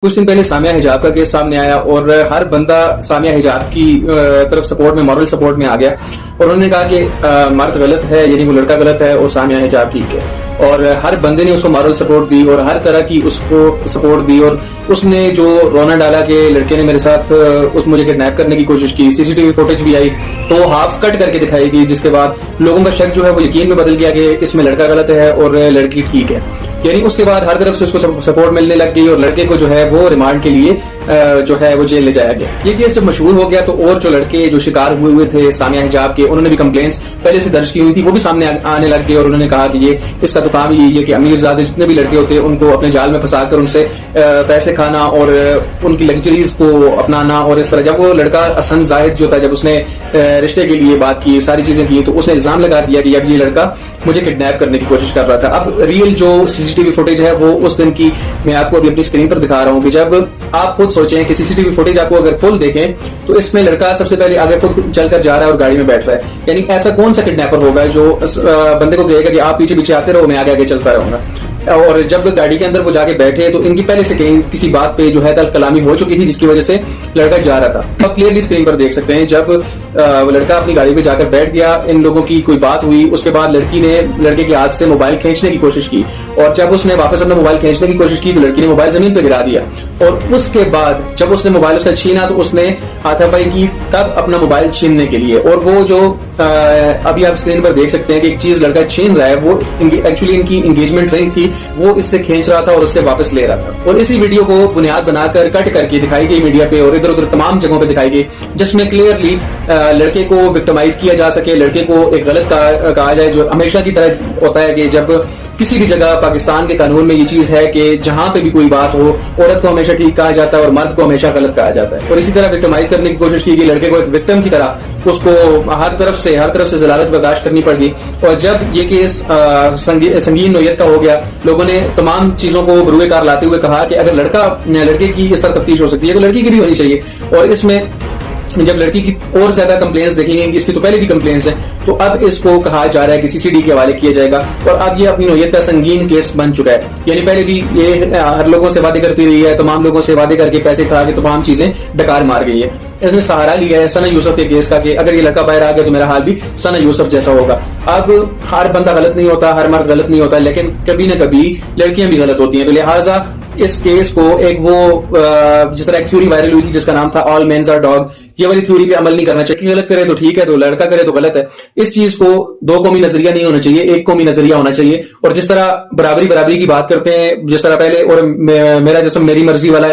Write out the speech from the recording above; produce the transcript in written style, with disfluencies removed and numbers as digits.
कुछ दिन पहले सामिया हिजाब का केस सामने आया और हर बंदा सामिया हिजाब की तरफ सपोर्ट में, मॉरल सपोर्ट में आ गया और उन्होंने कहा कि मर्द गलत है, यानी वो लड़का गलत है और सामिया हिजाब ठीक है। और हर बंदे ने उसको मॉरल सपोर्ट दी और हर तरह की उसको सपोर्ट दी। और उसने जो रोना डाला कि लड़के ने मेरे साथ मुझे किडनैप करने की कोशिश की, सीसीटीवी फुटेज भी आई तो हाफ कट करके दिखाई गई, जिसके बाद लोगों का शक जो है वो यकीन में बदल गया कि इसमें लड़का गलत है और लड़की ठीक है। यानी उसके बाद हर तरफ से उसको सपोर्ट मिलने लग गई और लड़के को जो है वो रिमांड के लिए जो है वो जेल ले जाया गया। ये केस जब मशहूर हो गया तो और जो लड़के जो शिकार हुए थे सामिया हिजाब के, उन्होंने भी कंप्लेंट्स पहले से दर्ज की हुई थी, वो भी सामने आने लग गए और उन्होंने कहा कि ये इसका तो काम ही है कि अमीरजादे जितने भी लड़के होते हैं उनको अपने जाल में फंसाकर उनसे पैसे खाना और उनकी लग्जरीज को अपनाना। और इस तरह जब वो लड़का हसन जाहिद जो था, जब उसने रिश्ते के लिए बात की, सारी चीजें की, तो उसने इल्जाम लगा दिया कि अब ये लड़का मुझे किडनैप करने की कोशिश कर रहा था। अब रियल जो सीसीटीवी फुटेज है वो उस दिन की मैं आपको अभी अपनी स्क्रीन पर दिखा रहा हूँ कि जब आप खुद सोचें कि सीसीटीवी फुटेज आपको अगर फुल देखें तो इसमें लड़का सबसे पहले आगे खुद चलकर जा रहा है और गाड़ी में बैठ रहा है। यानी ऐसा कौन सा किडनैपर होगा जो बंदे को कहेगा कि आप पीछे पीछे आते रहो, मैं आगे आगे चलता रहूंगा। और जब गाड़ी के अंदर वो जाके बैठे तो इनकी पहले से कहीं किसी बात पे जो है तल कलामी हो चुकी थी, जिसकी वजह से लड़का जा रहा था। अब क्लियरली स्क्रीन पर देख सकते हैं जब वो लड़का अपनी गाड़ी पे जाकर बैठ गया, इन लोगों की कोई बात हुई, उसके बाद लड़की ने लड़के के हाथ से मोबाइल खींचने की कोशिश की और जब उसने वापस अपना मोबाइल खींचने की कोशिश की तो लड़की ने मोबाइल जमीन पे गिरा दिया। और उसके बाद जब उसने मोबाइल उसका छीना तो उसने हाथापाई की तब अपना मोबाइल छीनने के लिए। और वो जो अभी आप स्क्रीन पर देख सकते हैं कि एक चीज लड़का छीन रहा है, वो एक्चुअली इनकी एंगेजमेंट रिंग थी, वो इससे खींच रहा था और उससे वापस ले रहा था। और इसी वीडियो को बुनियाद बनाकर कट करके दिखाई गई मीडिया पे और इधर उधर तमाम जगहों पे दिखाई गई, जिसमें क्लियरली लड़के को विक्टिमाइज किया जा सके, लड़के को एक गलत कहा जाए, जो हमेशा की तरह होता है कि जब किसी भी जगह पाकिस्तान के कानून में ये चीज है कि जहां पे भी कोई बात हो, औरत को हमेशा ठीक कहा जाता है और मर्द को हमेशा गलत कहा जाता है। और इसी तरह विक्टिमाइज करने की कोशिश की गई, लड़के को एक विक्टिम की तरह उसको हर तरफ से जलालत बर्दाश्त करनी पड़ गई। और जब ये केस संगीन नोयत का हो गया, लोगों ने तमाम चीजों को बरूए कार लाते हुए कहा कि अगर लड़के की इस तरह तफ्तीश हो सकती है तो लड़की की भी होनी चाहिए। और इसमें जब लड़की की और ज्यादा कंप्लेंट्स देखी गई, इसकी तो पहले भी कंप्लेंट्स हैं, तो अब इसको कहा जा रहा है कि सीसीडी के हवाले किया जाएगा। और अब ये अपनी नोयत का संगीन केस बन चुका है। यानी पहले भी ये हर लोगों से वादे करती रही है, तमाम लोगों से वादे करके पैसे खा के तमाम चीजें डकार मार गई है। इसने सहारा लिया है सना यूसुफ के केस का कि अगर ये लड़का बाहर आ गया तो मेरा हाल भी सना यूसुफ जैसा होगा। अब हर बंदा गलत नहीं होता, हर मर्द गलत नहीं होता, लेकिन कभी न कभी लड़कियां भी गलत होती हैं। तो लिहाजा इस केस को एक वो जिस तरह एक थ्योरी वायरल हुई थी जिसका नाम था ऑल मेन्स आर डॉग, ये वाली थ्योरी पे अमल नहीं करना चाहिए। गलत करे तो ठीक है, तो लड़का करे तो गलत है। इस चीज को दो कौमी नजरिया नहीं होना चाहिए, एक कौमी नजरिया होना चाहिए। और जिस तरह बराबरी की बात करते हैं, जिस तरह पहले और मेरा जिस्म मेरी मर्जी वाला